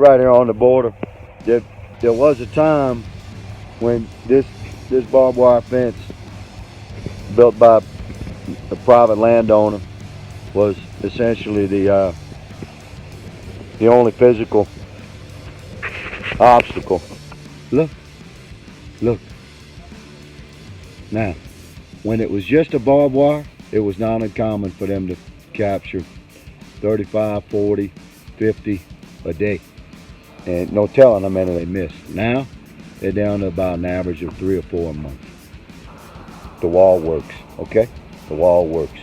Right here on the border. There was a time when this barbed wire fence built by a private landowner was essentially the only physical obstacle. Look. Now, when it was just a barbed wire, it was not uncommon for them to capture 35, 40, 50 a day. And no telling how many they missed. Now, they're down to about an average of 3 or 4 a month. The wall works, okay? The wall works.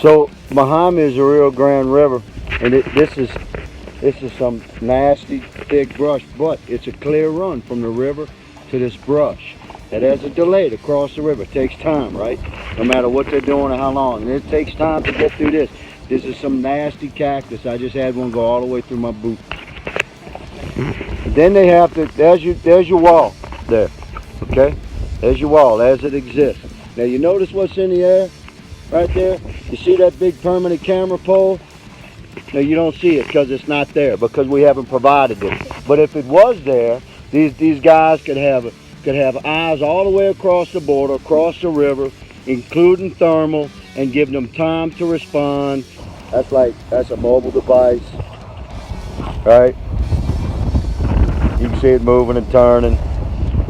So, behind me is the Rio Grande River, and this is some nasty, thick brush, but it's a clear run from the river to this brush. It has a delay to cross the river. It takes time, right? No matter what they're doing or how long. And it takes time to get through this. This is some nasty cactus. I just had one go all the way through my boot. Then they have to, there's your wall there, okay? There's your wall as it exists. Now you notice what's in the air right there? You see that big permanent camera pole? Now you don't see it because it's not there, because we haven't provided it. But if it was there, these guys could have eyes all the way across the border, across the river, including thermal, and give them time to respond. That's a mobile device, right? You can see it moving and turning.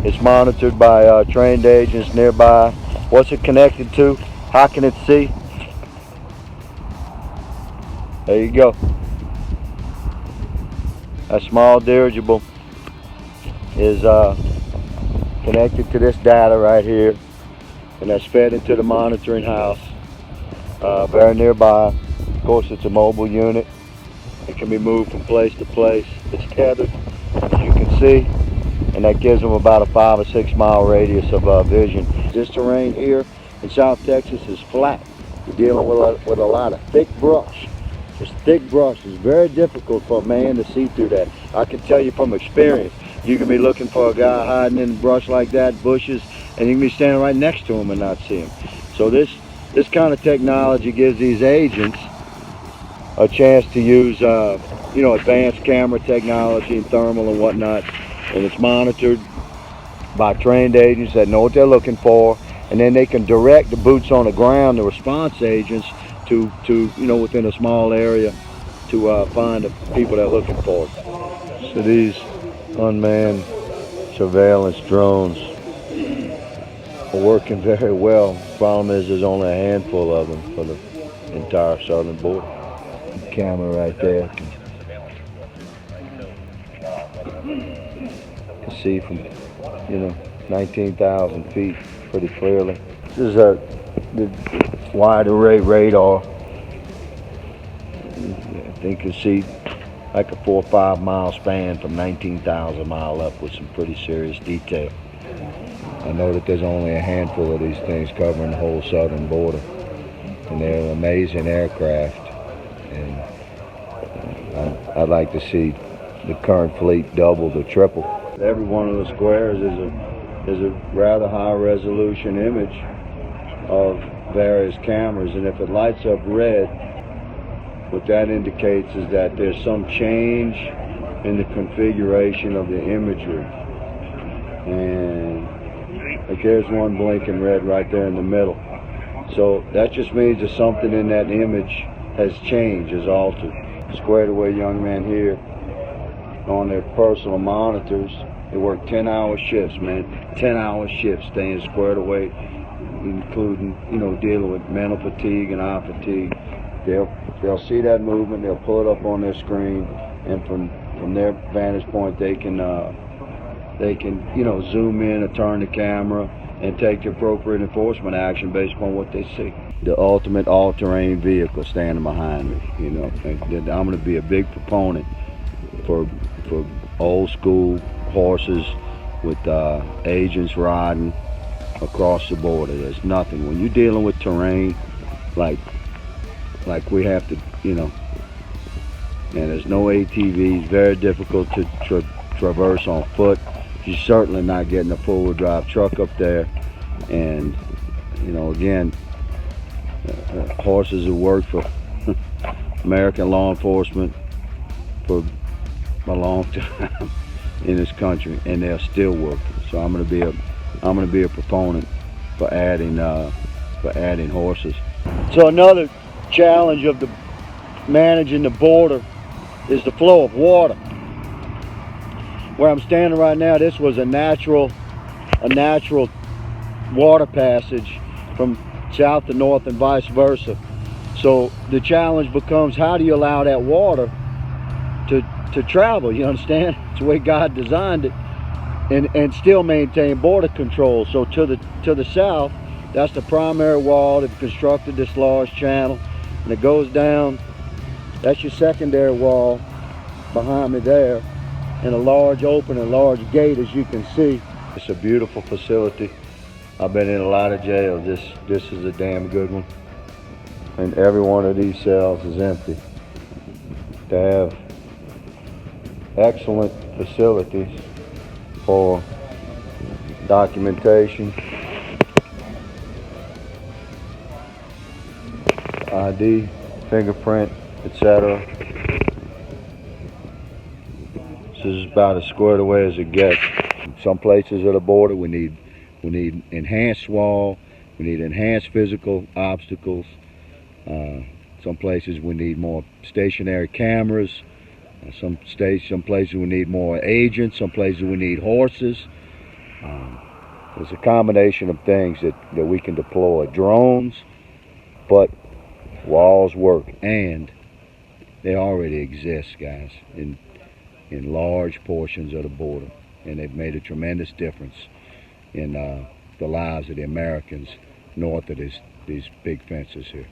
It's monitored by trained agents nearby. What's it connected to? How can it see? There you go. A small dirigible is connected to this data right here, and that's fed into the monitoring house very nearby. Of course, it's a mobile unit. It can be moved from place to place. It's tethered, as you can see, and that gives them about a 5 or 6 mile radius of vision. This terrain here in South Texas is flat. You're dealing with a lot of thick brush. This thick brush is very difficult for a man to see through that. I can tell you from experience. You can be looking for a guy hiding in brush like that, bushes, and you can be standing right next to him and not see him. So this kind of technology gives these agents a chance to use advanced camera technology and thermal and whatnot, and it's monitored by trained agents that know what they're looking for, and then they can direct the boots on the ground, the response agents, to within a small area to find the people they're looking for. So these unmanned surveillance drones are working very well. The problem is there's only a handful of them for the entire southern border. The camera right there can see from 19,000 feet pretty clearly. This is the wide array radar. I think you see like a 4 or 5 mile span from 19,000 mile up with some pretty serious detail. I know that there's only a handful of these things covering the whole southern border, and they're amazing aircraft, and I'd like to see the current fleet double to triple. Every one of the squares is a rather high resolution image of various cameras, and if it lights up red, what that indicates is that there's some change in the configuration of the imagery. And like there's one blinking red right there in the middle. So that just means that something in that image has changed, has altered. Squared away young men here on their personal monitors. They work 10-hour shifts, man. 10-hour shifts staying squared away, including, dealing with mental fatigue and eye fatigue. They'll see that movement, they'll pull it up on their screen, and from their vantage point they can zoom in or turn the camera and take the appropriate enforcement action based upon what they see. The ultimate all-terrain vehicle standing behind me, and I'm going to be a big proponent for old school horses with agents riding across the border. There's nothing when you're dealing with terrain like we have to, and there's no ATVs, very difficult to traverse on foot. You're certainly not getting a four-wheel drive truck up there, and again, horses have worked for American law enforcement for a long time in this country, and they're still working. So I'm gonna be a proponent for adding horses. So another challenge of the managing the border is the flow of water. Where I'm standing right now, this was a natural water passage from south to north and vice versa. So the challenge becomes, how do you allow that water to travel? You understand? It's the way God designed it, and still maintain border control. So to the south, that's the primary wall. They've constructed this large channel, and it goes down. That's your secondary wall behind me there, and a large opening, a large gate, as you can see. It's a beautiful facility. I've been in a lot of jails. This is a damn good one. And every one of these cells is empty. They have excellent facilities for documentation, ID, fingerprint, etc. This is about as squared away as it gets. Some places at the border we need enhanced wall, we need enhanced physical obstacles. Some places we need more stationary cameras. Some places we need more agents. Some places we need horses. There's a combination of things that we can deploy. Drones, but walls work, and they already exist, guys, in large portions of the border, and they've made a tremendous difference in the lives of the Americans north of these big fences here.